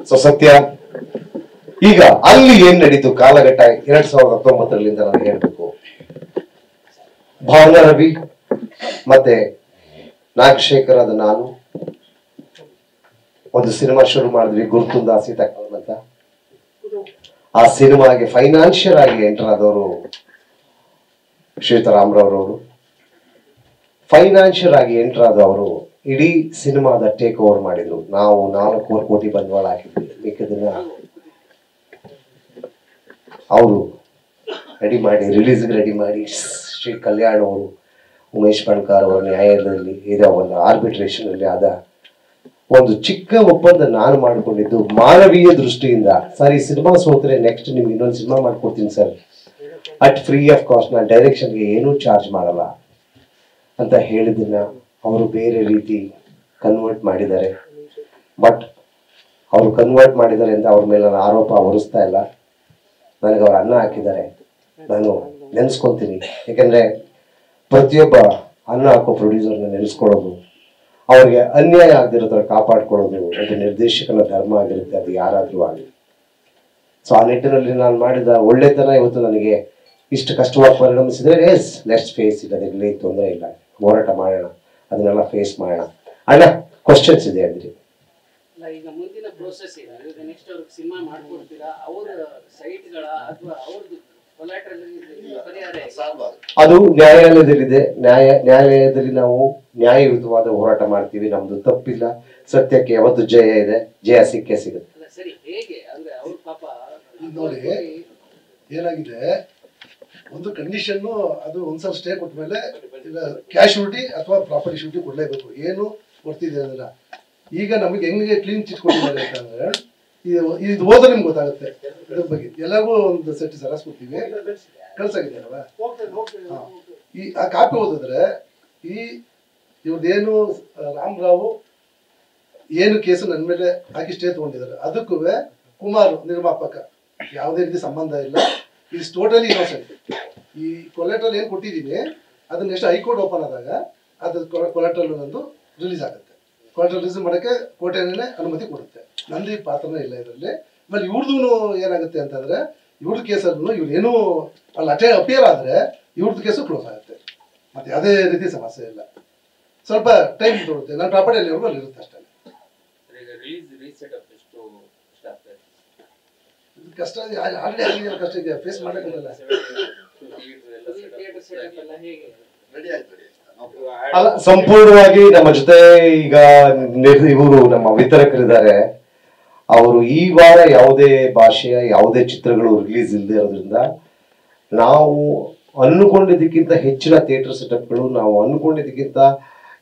So ಸತ್ಯ ಈಗ ಅಲ್ಲಿ ಏನ್ ನಡೀತು ಕಾಲಘಟ್ಟ 2019 ನಾನು ಹೇಳ್ಬೇಕು. ಭಾವನಾ ರವಿ ಮತ್ತೆ ನಾಗಶೇಖರ್ ಆದ ನಾನು ಒಂದು ಸಿನಿಮಾ ಶುರು ಮಾಡಿದ್ವಿ, ಗುರುತುಂದ ಸೀತಾಕಲ್ ಅಂತ. ಆ ಸಿನಿಮಾಗೆ ಫೈನಾನ್ಷಿಯಲ್ ಆಗಿ ಎಂಟರ್ ಆದವರು ಶ್ರೀತರಾಮ್ರವರು. ಫೈನಾನ್ಷಿಯಲ್ ಆಗಿ ಎಂಟರ್ ಆದವರು ಇಡೀ ಸಿನಿಮಾದ ಟೇಕ್ ಓವರ್ ಮಾಡಿದ್ರು. ನಾವು 4 ಕೋಟಿ ಬಂಡವಾಳ ಹಾಕಿದ್ವಿ, ಮಿಕ್ಕಿದ್ದನ್ನ ಅವರು ರೆಡಿ ಮಾಡಿ ರಿಲೀಸ್ಗೆ ರೆಡಿ ಮಾಡಿ ಶ್ರೀ ಕಲ್ಯಾಣ್ ಅವರು, ಉಮೇಶ್ ಬಣ್ಕಾರ್ ಅವರ ನ್ಯಾಯಾಲಯದಲ್ಲಿ ಇರೋ ಒಂದು ಆರ್ಬಿಟ್ರೇಷನ್ ಅಲ್ಲಿ ಆದ ಒಂದು ಚಿಕ್ಕ ಒಪ್ಪಂದ ನಾನು ಮಾಡಿಕೊಂಡಿದ್ದು ಮಾನವೀಯ ದೃಷ್ಟಿಯಿಂದ. ಸರ್ ಈ ಸಿನಿಮಾ ಸೋತ್ರೆ ನೆಕ್ಸ್ಟ್ ನಿಮ್ಗೆ ಇನ್ನೊಂದು ಸಿನಿಮಾ ಮಾಡ್ಕೊಡ್ತೀನಿ sir, at free of cost, ನಾನು ಡೈರೆಕ್ಷನ್ಗೆ ಏನೂ ಚಾರ್ಜ್ ಮಾಡಲ್ಲ ಅಂತ ಹೇಳಿದ್ದನ್ನ ಅವರು ಬೇರೆ ರೀತಿ ಕನ್ವರ್ಟ್ ಮಾಡಿದ್ದಾರೆ. ಬಟ್ ಅವರು ಕನ್ವರ್ಟ್ ಮಾಡಿದ್ದಾರೆ ಅಂತ ಅವ್ರ ಮೇಲೆ ನಾನು ಆರೋಪ ಹೊರಿಸ್ತಾ ಇಲ್ಲ. ನನಗೆ ಅವ್ರು ಅನ್ನ ಹಾಕಿದ್ದಾರೆ, ನಾನು ನೆನೆಸ್ಕೊತೀನಿ. ಯಾಕೆಂದ್ರೆ ಪ್ರತಿಯೊಬ್ಬ ಅನ್ನ ಹಾಕೋ ಪ್ರೊಡ್ಯೂಸರ್ನ ನೆನೆಸ್ಕೊಳ್ಳೋದು, ಅವ್ರಿಗೆ ಅನ್ಯಾಯ ಆಗದಿರೋ ಥರ ಕಾಪಾಡ್ಕೊಳ್ಳೋದು ಒಂದು ನಿರ್ದೇಶಕನ ಧರ್ಮ ಆಗಿರುತ್ತೆ, ಅದು ಯಾರಾದ್ರೂ ಆಗಲಿ. ಸೊ ಆ ನಿಟ್ಟಿನಲ್ಲಿ ನಾನು ಮಾಡಿದ ಒಳ್ಳೆತನ ಇವತ್ತು ನನಗೆ ಇಷ್ಟು ಕಷ್ಟವಾಗಿ ಪರಿಣಮಿಸಿದ್ರೆ ಲೆಟ್ಸ್ ಫೇಸ್ ಇಟ್, ಅದರಲ್ಲಿ ತೊಂದರೆ ಇಲ್ಲ, ಹೋರಾಟ ಮಾಡೋಣ, ಅದನ್ನೆಲ್ಲ ಫೇಸ್ ಮಾಡೋಣ. ಅಣ್ಣ ಕ್ವಶನ್ಸ್ ಇದೆ ಅಂದ್ರೆ ಈಗ ಮುಂದಿನ ಪ್ರೋಸೆಸ್ ಇದೆ, ನೆಕ್ಸ್ಟ್ ಅವ್ರಿಗೆ ಸಿನಿಮಾ ಮಾಡ್ಕೊಡ್ತೀರಾ, ಅವ್ರ ಸೈಟ್ಗಳ ಅಥವಾ ಅವ್ರದ್ದು ಅದು ನ್ಯಾಯಾಲಯದಲ್ಲಿದೆ. ನ್ಯಾಯಾಲಯದಲ್ಲಿ ನಾವು ನ್ಯಾಯಯುತವಾದ ಹೋರಾಟ ಮಾಡ್ತೀವಿ. ನಮ್ದು ತಪ್ಪಿಲ್ಲ, ಸತ್ಯಕ್ಕೆ ಯಾವತ್ತು ಜಯ ಇದೆ, ಜಯ ಸಿಕ್ಕೇ ಸಿಗುತ್ತೆ. ನೋಡಿ ಏನಾಗಿದೆ, ಒಂದು ಕಂಡೀಷನ್, ಅದು ಒಂದ್ಸಲ ಸ್ಟೇ ಕೊಟ್ಟ ಮೇಲೆ ಕ್ಯಾಶುಲಿಟಿ ಅಥವಾ ಪ್ರಾಪರ್ಟಿ ಶೂರಿಟಿ ಕೊಡ್ಲೇಬೇಕು. ಏನು ಕೊಡ್ತಿದೆ ಅದನ್ನ ಈಗ ನಮಗೆ ಹೆಂಗೆ ಕ್ಲೀನ್ ಚಿಟ್ ಕೊಟ್ಟಿದ್ದಾರೆ ಅಂತಂದ್ರೆ, ಇದು ಹೋದ್ರೆ ನಿಮ್ಗೆ ಗೊತ್ತಾಗುತ್ತೆ ಇದ್ರ ಬಗ್ಗೆ. ಎಲ್ಲರಿಗೂ ಒಂದು ಸೆಟ್ ಸರಸ್ ಕೊಡ್ತೀವಿ, ಕಳ್ಸಾಗಿದೆಯಲ್ವಾ, ಈ ಆ ಕಾಪಿ ಓದಿದ್ರೆ ಈ ಇವ್ರದ್ದೇನು ರಾಮರಾವ್ ಏನು ಕೇಸು ನನ್ನ ಮೇಲೆ ಹಾಕಿ ಸ್ಟೇ ತಗೊಂಡಿದ್ದಾರೆ, ಅದಕ್ಕೂ ಕುಮಾರ್ ನಿರ್ಮಾಪಕ ಯಾವುದೇ ರೀತಿ ಸಂಬಂಧ ಇಲ್ಲ. It's totally innocent. ಈ ಕೊಲೆಟ್ರಲ್ ಏನು ಕೊಟ್ಟಿದ್ದೀನಿ ಅದನ್ನ ನೆಕ್ಸ್ಟ್ ಹೈಕೋರ್ಟ್ ಓಪನ್ ಆದಾಗ ಅದು ಕೊಲೆಟ್ರಲ್ ನಂದು ರಿಲೀಸ್ ಆಗುತ್ತೆ. ಕೊಲೆಟ್ರಲ್ ರಿಲೀಸ್ ಮಾಡೋಕ್ಕೆ ಕೋರ್ಟೇನೇ ಅನುಮತಿ ಕೊಡುತ್ತೆ. ನಂದು ಈ ಪಾತ್ರನೇ ಇಲ್ಲ ಇದರಲ್ಲಿ. ಆಮೇಲೆ ಇವ್ರದ್ದು ಏನಾಗುತ್ತೆ ಅಂತಂದ್ರೆ, ಇವ್ರದ್ದು ಕೇಸನ್ನು ಇವ್ರೇನು ಅಲ್ಲಿ ಅಪಿಯರ್ ಆದರೆ ಇವ್ರದ್ದು ಕೇಸು ಕ್ಲೋಸ್ ಆಗುತ್ತೆ. ಮತ್ತೆ ಯಾವುದೇ ರೀತಿ ಸಮಸ್ಯೆ ಇಲ್ಲ. ಸ್ವಲ್ಪ ಟೈಮ್ ತಗೊಳುತ್ತೆ, ನನ್ನ ಪ್ರಾಪರ್ಟಿಯಲ್ಲಿ ಅಲ್ಲಿ ಇರುತ್ತೆ ಅಷ್ಟೇ. ಕಷ್ಟ ಆಲ್ರೆಡಿ ಆಗಿದೆ, ಕಷ್ಟ ಇದೆ, ಫೇಸ್ ಮಾಡೋಕ್ಕಾಗಲ್ಲ. ಅಲ್ಲ, ಸಂಪೂರ್ಣವಾಗಿ ನಮ್ಮ ಜೊತೆ ಈಗ ಇವರು ನಮ್ಮ ವಿತರಕರಿದ್ದಾರೆ. ಅವರು ಈ ವಾರ ಯಾವುದೇ ಭಾಷೆಯ ಯಾವುದೇ ಚಿತ್ರಗಳು ರಿಲೀಸ್ ಇಲ್ಲದೆ ಇರೋದ್ರಿಂದ ನಾವು ಅನ್ಕೊಂಡಿದ್ದಕ್ಕಿಂತ ಹೆಚ್ಚಿನ ಥಿಯೇಟರ್ ಸೆಟಪ್ಗಳು, ನಾವು ಅನ್ಕೊಂಡಿದ್ದಕ್ಕಿಂತ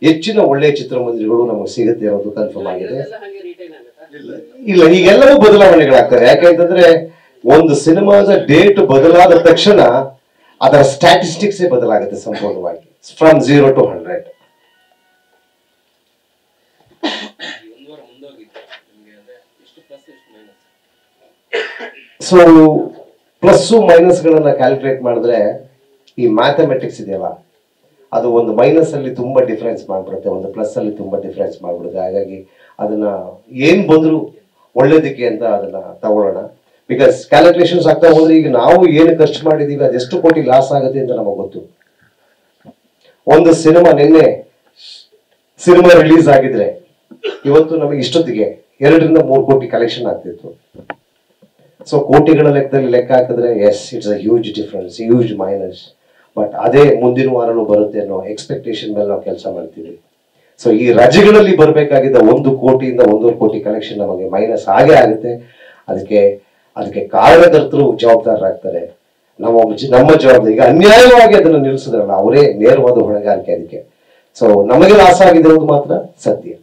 ಹೆಚ್ಚಿನ ಒಳ್ಳೆಯ ಚಿತ್ರಮಂದಿರಗಳು ನಮಗೆ ಸಿಗುತ್ತೆ ಇರೋದು ಕನ್ಫರ್ಮ್ ಆಗಿದೆ. ಇಲ್ಲ, ಈಗೆಲ್ಲವೂ ಬದಲಾವಣೆಗಳಾಗ್ತವೆ. ಯಾಕೆಂತಂದ್ರೆ ಒಂದು ಸಿನಿಮಾದ ಡೇಟ್ ಬದಲಾದ ತಕ್ಷಣ ಅದರ ಸ್ಟ್ಯಾಟಿಸ್ಟಿಕ್ಸ್ ಬದಲಾಗುತ್ತೆ ಸಂಪೂರ್ಣವಾಗಿ, from 0 to 100. So plus minus ಗಳನ್ನ ಕ್ಯಾಲ್ಕುಲೇಟ್ ಮಾಡಿದ್ರೆ ಈ ಮ್ಯಾಥಮೆಟಿಕ್ಸ್ ಇದೆಯಲ್ಲ, ಅದು ಒಂದು ಮೈನಸ್ ಅಲ್ಲಿ ತುಂಬಾ ಡಿಫರೆನ್ಸ್ ಮಾಡ್ಬಿಡುತ್ತೆ, ಒಂದು ಪ್ಲಸ್ ಅಲ್ಲಿ ತುಂಬಾ ಡಿಫರೆನ್ಸ್ ಮಾಡ್ಬಿಡುತ್ತೆ. ಹಾಗಾಗಿ ಅದನ್ನ ಏನ್ ಬಂದ್ರು ಒಳ್ಳೇದಕ್ಕೆ ಅಂತ ಅದನ್ನ ತಗೊಳ್ಳೋಣ. ಬಿಕಾಸ್ ಕ್ಯಾಲ್ಕುಲೇಷನ್ಸ್ ಆಗ್ತಾ ಹೋದ್ರೆ ಈಗ ನಾವು ಏನು ಖರ್ಚು ಮಾಡಿದೀವಿ ಅದೆಷ್ಟು ಕೋಟಿ ಲಾಸ್ ಆಗುತ್ತೆ ಅಂತ ನಮಗೆ ಗೊತ್ತು. ಒಂದು ಸಿನಿಮಾ ನಿನ್ನೆ ಸಿನಿಮಾ ರಿಲೀಸ್ ಆಗಿದ್ರೆ ಇವತ್ತು ನಮಗೆ ಇಷ್ಟೊತ್ತಿಗೆ 2 ರಿಂದ 3 ಕೋಟಿ ಕಲೆಕ್ಷನ್ ಆಗ್ತಿತ್ತು. ಸೊ ಕೋಟಿಗಳ ಲೆಕ್ಕದಲ್ಲಿ ಲೆಕ್ಕ ಹಾಕಿದ್ರೆ yes, it's a huge difference, huge minus. But ಅದೇ ಮುಂದಿನ ವಾರನೂ ಬರುತ್ತೆ ಅನ್ನೋ ಎಕ್ಸ್ಪೆಕ್ಟೇಷನ್ ಮೇಲೆ ನಾವು ಕೆಲಸ ಮಾಡ್ತೀವಿ. ಸೊ ಈ ರಜೆಗಳಲ್ಲಿ ಬರಬೇಕಾಗಿದ್ದ 1 ಕೋಟಿಯಿಂದ 1.5 ಕೋಟಿ ಕಲೆಕ್ಷನ್ ನಮಗೆ ಮೈನಸ್ ಆಗೇ ಆಗುತ್ತೆ. ಅದಕ್ಕೆ ಕಾರಣಕರ್ತರು ಜವಾಬ್ದಾರರಾಗ್ತಾರೆ. ನಮ್ಮ ಜವಾಬ್ದಾರಿ. ಈಗ ಅನ್ಯಾಯವಾಗಿ ಅದನ್ನು ನಿಲ್ಲಿಸಿದ್ರಲ್ಲ, ಅವರೇ ನೇರವಾದ ಹೊಣೆಗಾರಿಕೆ ಅದಕ್ಕೆ. ಸೊ ನಮಗೆ ಲಾಸ್ ಆಗಿರೋದು ಮಾತ್ರ ಸತ್ಯ.